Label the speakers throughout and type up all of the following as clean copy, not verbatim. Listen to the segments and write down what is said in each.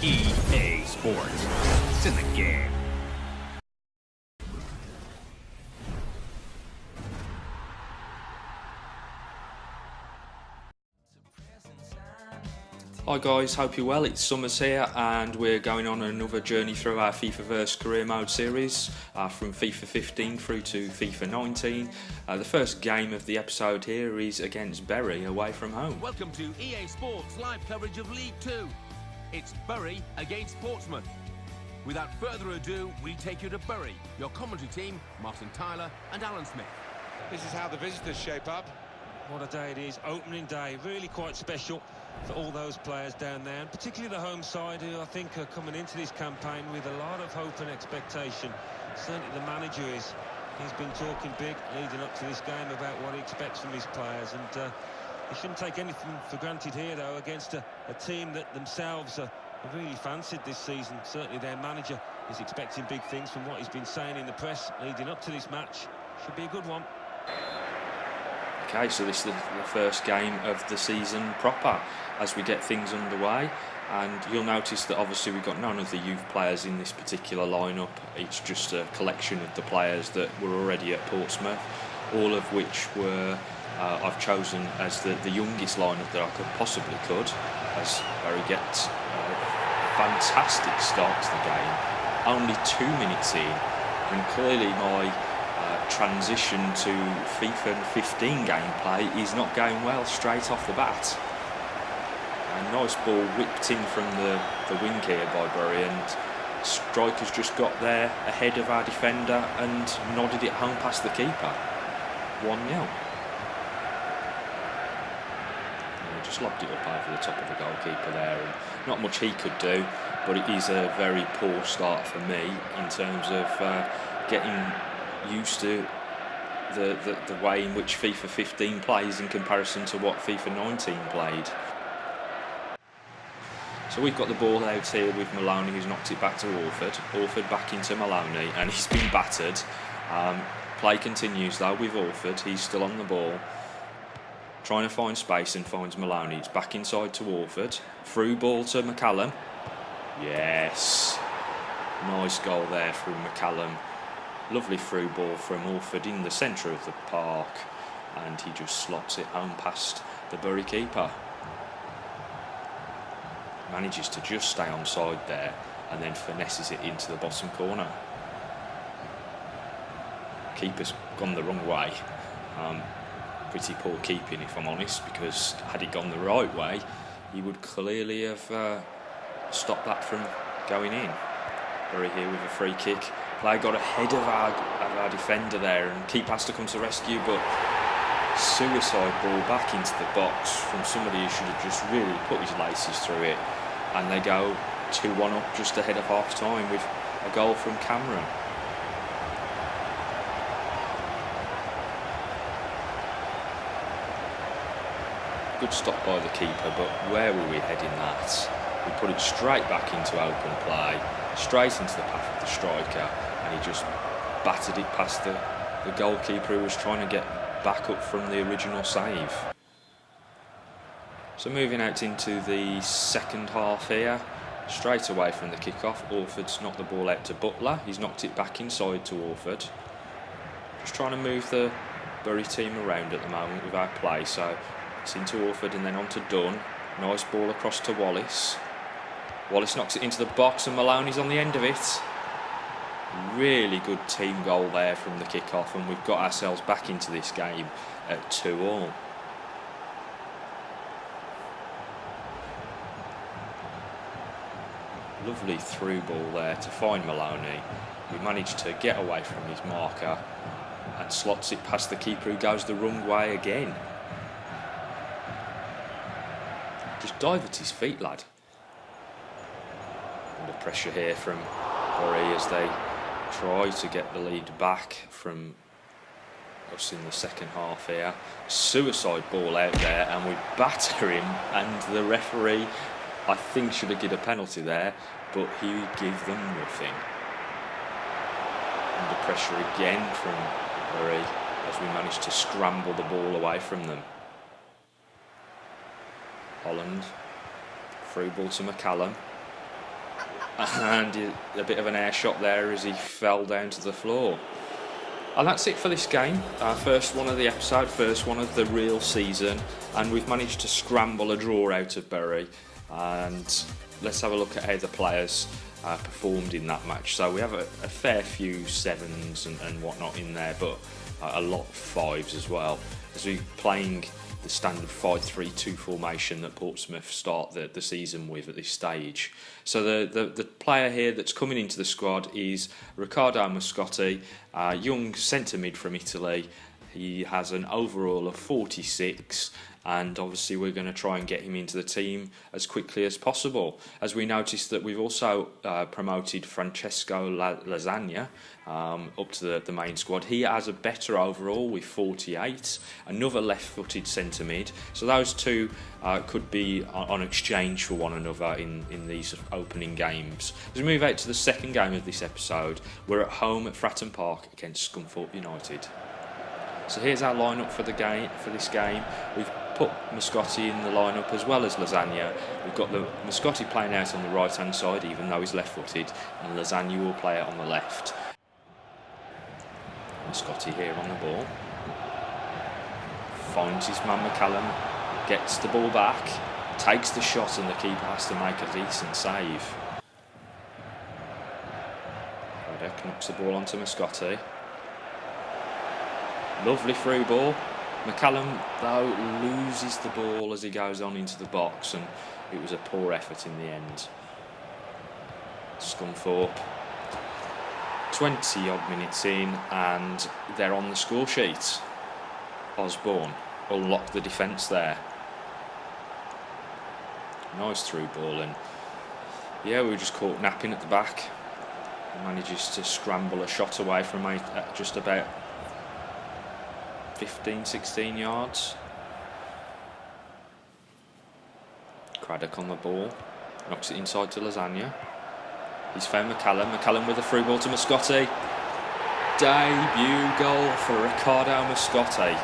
Speaker 1: EA Sports. It's in the game.
Speaker 2: Hi guys, hope you're well. It's Summers here and we're going on another journey through our FIFAverse career mode series from FIFA 15 through to FIFA 19. The first game of the episode here is against Bury away from home.
Speaker 3: Welcome to EA Sports live coverage of League 2. It's Bury against Portsmouth. Without further ado, we take you to Bury. Your commentary team, Martin Tyler and Alan Smith.
Speaker 4: This is how the visitors shape up.
Speaker 5: What a day it is, opening day, really quite special for all those players down there, and particularly the home side, who I think are coming into this campaign with a lot of hope and expectation. Certainly the manager is. He's been talking big leading up to this game about what he expects from his players, and he shouldn't take anything for granted here, though, against a team that themselves are really fancied this season. Certainly their manager is expecting big things from what he's been saying in the press leading up to this match. Should be a good one.
Speaker 2: Okay, so this is the first game of the season proper as we get things underway, and you'll notice that obviously we've got none of the youth players in this particular lineup. It's just a collection of the players that were already at Portsmouth, all of which were I've chosen as the youngest lineup that I possibly could, as Bury gets a fantastic start to the game, only 2 minutes in, and clearly my transition to FIFA 15 gameplay is not going well straight off the bat. A nice ball whipped in from the wing here by Bury, and striker's just got there ahead of our defender and nodded it home past the keeper. 1-0. Just lobbed it up over the top of the goalkeeper there, and not much he could do, but it is a very poor start for me in terms of getting used to the way in which FIFA 15 plays in comparison to what FIFA 19 played. So we've got the ball out here with Maloney, who's knocked it back to Orford. Orford back into Maloney, and he's been battered. Play continues though with Orford. He's still on the ball, trying to find space, and finds Maloney. It's back inside to Orford. Through ball to McCallum. Yes, nice goal there from McCallum. Lovely through ball from Orford in the centre of the park, and he just slots it home past the Bury keeper. Manages to just stay onside there and then finesses it into the bottom corner. Keeper's gone the wrong way. Pretty poor keeping, if I'm honest, because had it gone the right way, he would clearly have stopped that from going in. Bury here with a free kick. Play got ahead of our defender there, and keeper has to come to rescue, but suicide ball back into the box from somebody who should have just really put his laces through it, and they go 2-1 up just ahead of half time with a goal from Cameron. Good stop by the keeper, but where were we heading that? We put it straight back into open play, straight into the path of the striker, and he just battered it past the goalkeeper, who was trying to get back up from the original save. So moving out into the second half here, straight away from the kick-off, Orford's knocked the ball out to Butler. He's knocked it back inside to Orford. Just trying to move the Bury team around at the moment with our play, so it's into Orford and then on to Dunn. Nice ball across to Wallace. Wallace knocks it into the box, and Maloney's on the end of it. Really good team goal there from the kick-off, and we've got ourselves back into this game at 2-2. Lovely through ball there to find Maloney. We managed to get away from his marker and slots it past the keeper, who goes the wrong way again. Just dive at his feet, lad. Under pressure here from Bury as they try to get the lead back from us in the second half here. Suicide ball out there, and we batter him, and the referee, I think, should have given a penalty there, but he gave them nothing. Under pressure again from Bury as we managed to scramble the ball away from them. Holland, through ball to McCallum. and a bit of an air shot there as he fell down to the floor. And that's it for this game. Our first one of the episode, first one of the real season, and we've managed to scramble a draw out of Bury. And let's have a look at how the players performed in that match. So we have a fair few sevens and whatnot in there, but a lot of fives as well, as we're playing the standard 5-3-2 formation that Portsmouth start the season with at this stage. So the player here that's coming into the squad is Riccardo Mascotti, young centre mid from Italy. He has an overall of 46, and obviously we're going to try and get him into the team as quickly as possible. As we noticed that we've also promoted Francesco Lasagna up to the main squad. He has a better overall with 48, another left-footed centre mid. So those two could be on exchange for one another in these opening games. As we move out to the second game of this episode, we're at home at Fratton Park against Scunthorpe United. So here's our lineup for this game. We've put Mascotti in the lineup as well as Lasagna. We've got the Mascotti playing out on the right hand side, even though he's left-footed, and Lasagna will play it on the left. Mascotti here on the ball. Finds his man McCallum, gets the ball back, takes the shot, and the keeper has to make a decent save. Rodek knocks the ball onto Mascotti. Lovely through ball. McCallum, though, loses the ball as he goes on into the box, and it was a poor effort in the end. Scunthorpe, 20 odd minutes in, and they're on the score sheet. Osborne unlocked the defence there. Nice through ball, and yeah, we were just caught napping at the back. He manages to scramble a shot away from just about 15-16 yards. Craddock on the ball, knocks it inside to Lasagna. He's found McCallum with a through ball to Mascotti. Debut goal for Riccardo Mascotti.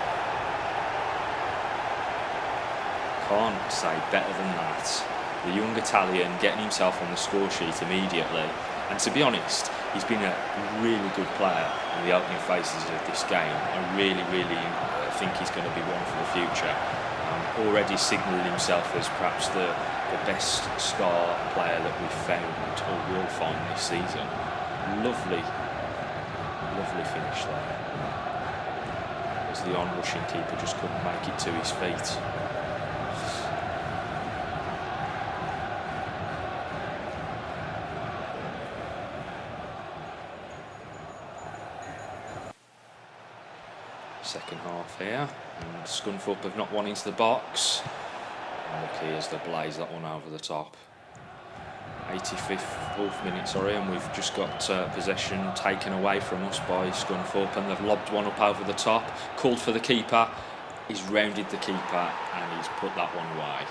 Speaker 2: Can't say better than that. The young Italian getting himself on the score sheet immediately. And to be honest, he's been a really good player in the opening phases of this game. I really think he's going to be one for the future. Already signalling himself as perhaps the best star player that we've found or will find this season. Lovely finish there. As the on-rushing keeper just couldn't make it to his feet. Second half here, and Scunthorpe have not won into the box. And look, here's the blaze that one over the top. 85th minute, and we've just got possession taken away from us by Scunthorpe, and they've lobbed one up over the top, called for the keeper. He's rounded the keeper and he's put that one away.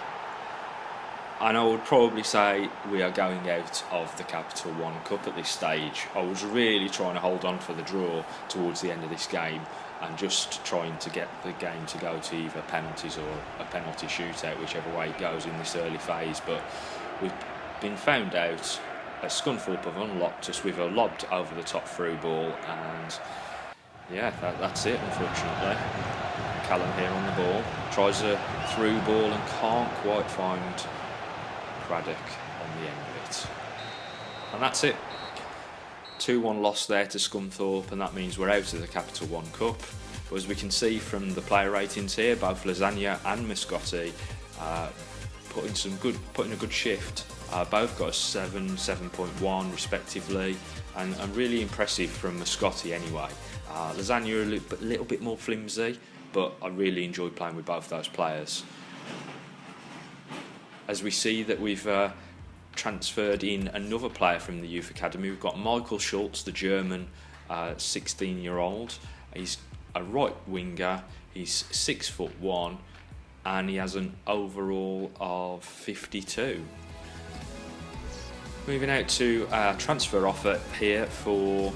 Speaker 2: And I would probably say we are going out of the Capital One Cup at this stage. I was really trying to hold on for the draw towards the end of this game, and just trying to get the game to go to either penalties or a penalty shootout, whichever way it goes in this early phase. But we've been found out as Scunthorpe have unlocked us with a lobbed over the top through ball, and yeah, that's it, unfortunately. Callum here on the ball, tries a through ball and can't quite find Craddock on the end of it. And that's it. 2-1 loss there to Scunthorpe, and that means we're out of the Capital One Cup. But as we can see from the player ratings here, both Lasagna and Mascotti putting a good shift. Both got a 7.1 respectively, and really impressive from Mascotti anyway. Lasagna a little bit more flimsy, but I really enjoyed playing with both those players. As we see that we've transferred in another player from the youth academy. We've got Michael Schultz, the German 16-year-old. He's a right winger. He's 6'1", and he has an overall of 52. Moving out to our transfer offer here for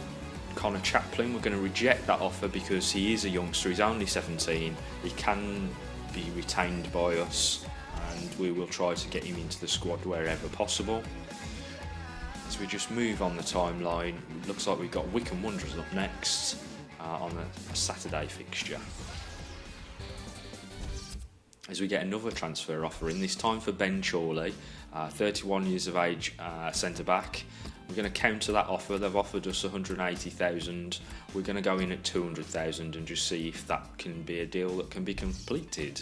Speaker 2: Connor Chaplin. We're going to reject that offer because he is a youngster. He's only 17. He can be retained by us, and we will try to get him into the squad wherever possible. As as we just move on the timeline, it looks like we've got Wycombe Wanderers up next on a Saturday fixture. As we get another transfer offer in, this time for Ben Chorley, 31 years of age, centre-back. We're going to counter that offer. They've offered us 180,000. We're going to go in at 200,000 and just see if that can be a deal that can be completed.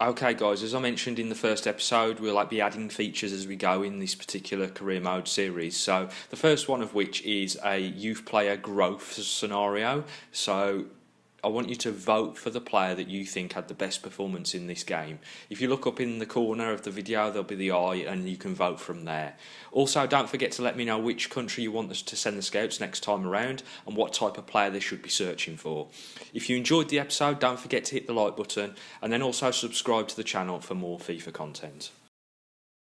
Speaker 2: Okay guys, as I mentioned in the first episode, we'll be adding features as we go in this particular career mode series. So the first one of which is a youth player growth scenario. So I want you to vote for the player that you think had the best performance in this game. If you look up in the corner of the video, there'll be the eye and you can vote from there. Also, don't forget to let me know which country you want us to send the scouts next time around and what type of player they should be searching for. If you enjoyed the episode, don't forget to hit the like button and then also subscribe to the channel for more FIFA content.